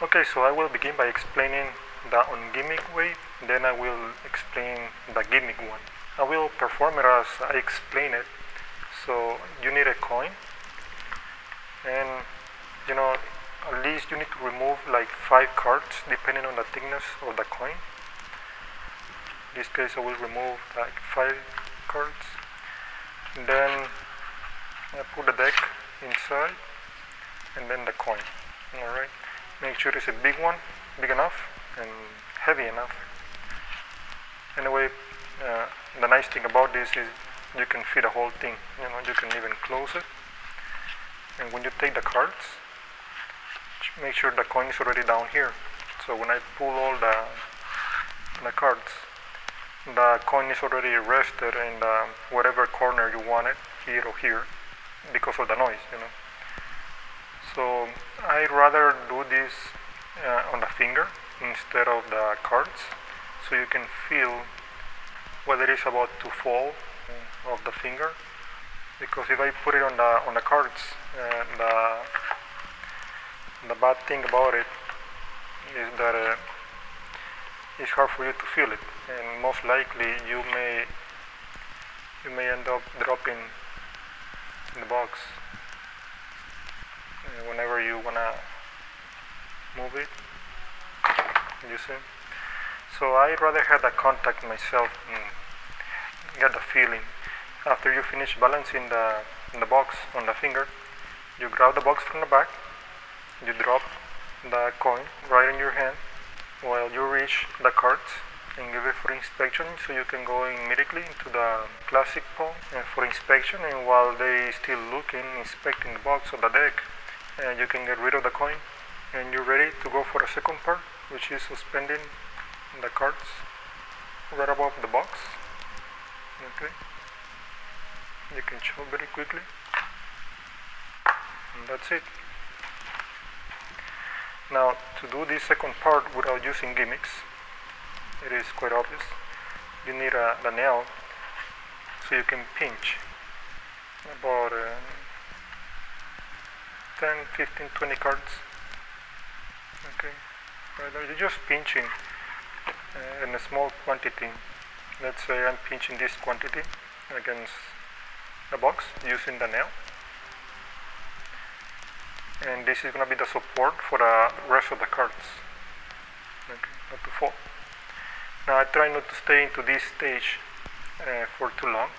Okay, so I will begin by explaining the on-gimmick way, then I will explain the gimmick one. I will perform it as I explain it. So you need a coin, and at least you need to remove like 5 cards depending on the thickness of the coin. In this case I will remove like 5 cards. Then I put the deck inside and then the coin. Alright. Make sure it's a big one, big enough and heavy enough. Anyway, the nice thing about this is you can fit the whole thing. You can even close it. And when you take the cards, make sure the coin is already down here. So when I pull all the cards, the coin is already rested in whatever corner you want it, here or here, because of the noise. So I'd rather do this on the finger instead of the cards, so you can feel whether it's about to fall off the finger. Because if I put it on the cards, the bad thing about it is that it's hard for you to feel it, and most likely you may end up dropping the box whenever you wanna move it. You see? So I'd rather have the contact myself and get the feeling. After you finish balancing the box on the finger, you grab the box from the back, you drop the coin right in your hand while you reach the cards and give it for inspection, so you can go immediately into the classic pawn and for inspection, and while they still looking, inspecting the box or the deck, you can get rid of the coin and you're ready to go for the second part, which is suspending the cards right above the box. Okay, you can show very quickly, and that's it. Now, to do this second part without using gimmicks, it is quite obvious. You need the nail, so you can pinch about 10, 15, 20 cards. Okay, you're just pinching in a small quantity. Let's say I'm pinching this quantity against the box using the nail. And this is going to be the support for the rest of the cards. Okay, not to fall. Now I try not to stay into this stage for too long.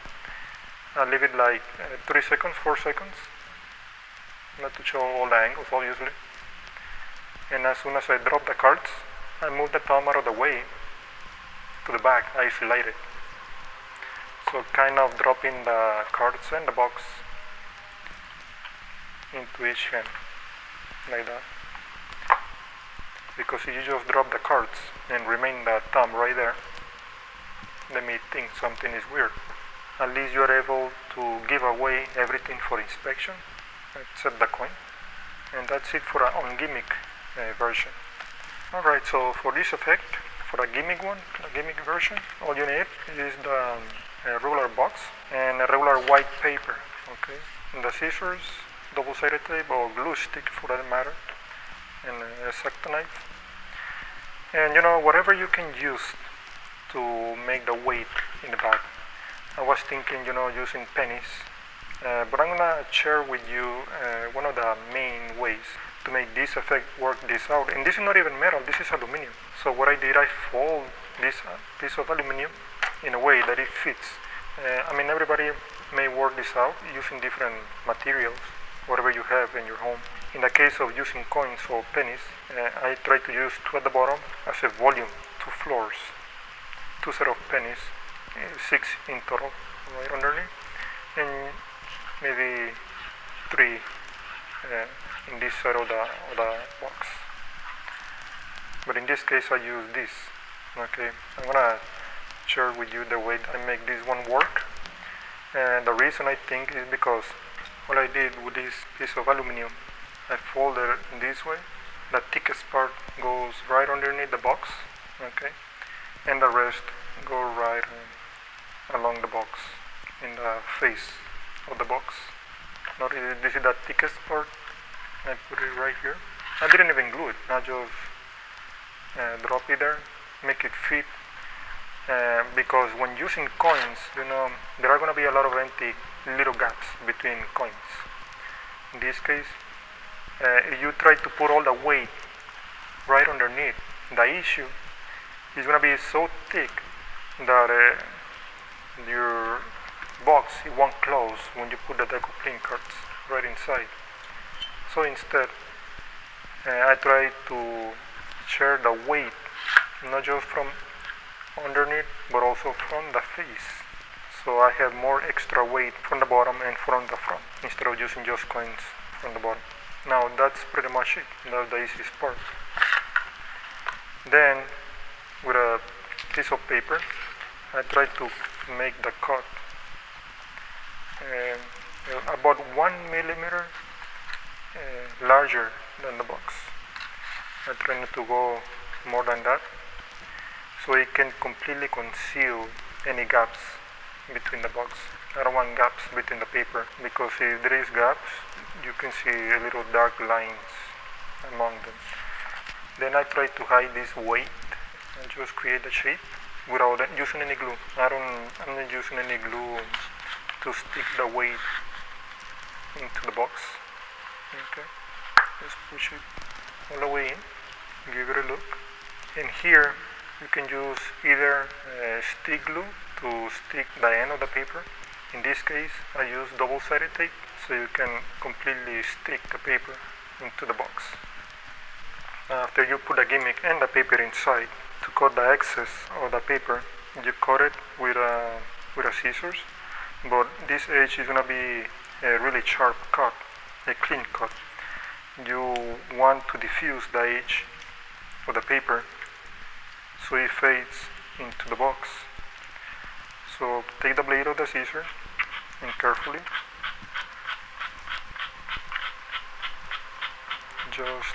I leave it like 3 seconds, 4 seconds, not to show all the angles obviously. And as soon as I drop the cards, I move the thumb out of the way to the back, isolate it. So kind of dropping the cards and the box into each hand, like that. Because if you just drop the cards and remain the thumb right there, they may think something is weird. At least you are able to give away everything for inspection, except the coin. And that's it for an on-gimmick version. Alright, so for this effect, for the gimmick one, the gimmick version, all you need is the regular box and a regular white paper, okay? And the scissors, double-sided tape or glue stick for that matter, and a X-Acto knife. And whatever you can use to make the weight in the back. I was thinking, using pennies, but I'm gonna share with you one of the main ways to make this effect work this out. And this is not even metal, this is aluminum. So what I did, I fold this piece of aluminum in a way that it fits. Everybody may work this out using different materials, whatever you have in your home. In the case of using coins or pennies, I try to use 2 at the bottom as a volume, 2 floors, 2 set of pennies, 6 in total, right underneath, and maybe 3 in this side of the box. But in this case I use this. Okay, I'm gonna share with you the way I make this one work. And the reason I think is because what I did with this piece of aluminum, I folded it this way. The thickest part goes right underneath the box, okay, and the rest go right along the box, in the face of the box. Notice this is the thickest part. I put it right here. I didn't even glue it. I just drop it there, make it fit. Because when using coins, there are going to be a lot of empty little gaps between coins. In this case, if you try to put all the weight right underneath, the issue is going to be so thick that your box, it won't close when you put the deck of playing cards right inside. So instead, I try to share the weight, not just from underneath, but also from the face. So I have more extra weight from the bottom and from the front, instead of using just coins from the bottom. Now that's pretty much it. That's the easiest part. Then, with a piece of paper, I try to make the cut about 1 millimeter larger than the box. I try not to go more than that, so it can completely conceal any gaps between the box. I don't want gaps between the paper, because if there is gaps, you can see a little dark lines among them. Then I try to hide this weight and just create a shape without using any glue. I'm not using any glue to stick the weight into the box. Okay, just push it all the way in, give it a look. And here you can use either stick glue to stick the end of the paper. In this case, I use double-sided tape, so you can completely stick the paper into the box. After you put the gimmick and the paper inside, to cut the excess of the paper, you cut it with a scissors, but this edge is going to be a really sharp cut, a clean cut. You want to diffuse the edge of the paper so it fades into the box. So take the blade of the scissor and carefully just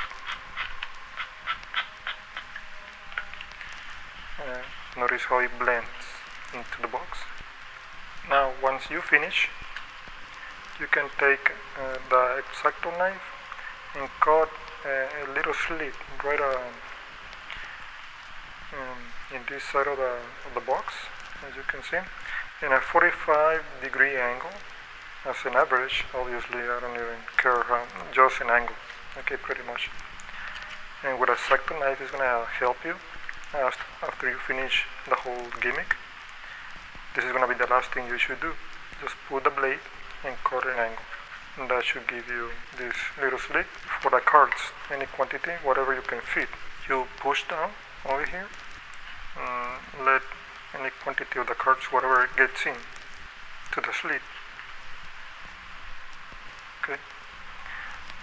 notice how it blends into the box. Now once you finish, you can take the X-Acto knife and cut a little slit right in this side of the box, as you can see, in a 45-degree angle. As an average, obviously I don't even care how, just an angle, okay, pretty much. And with a X-Acto knife is going to help you after you finish the whole gimmick. This is going to be the last thing you should do. Just put the blade and cut an angle. And that should give you this little slit. For the cards, any quantity, whatever you can fit, you push down over here. Let any quantity of the cards, whatever gets in to the slit. Okay.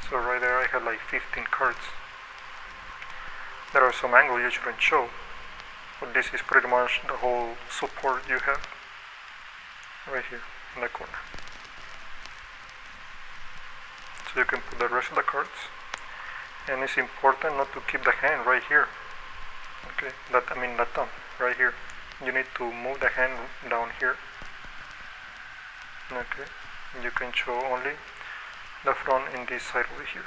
So right there I have like 15 cards. There are some angles you shouldn't show, but this is pretty much the whole support you have right here in the corner. So you can put the rest of the cards, and it's important not to keep the hand right here. Okay, the thumb right here. You need to move the hand down here. Okay, you can show only the front and this side over here.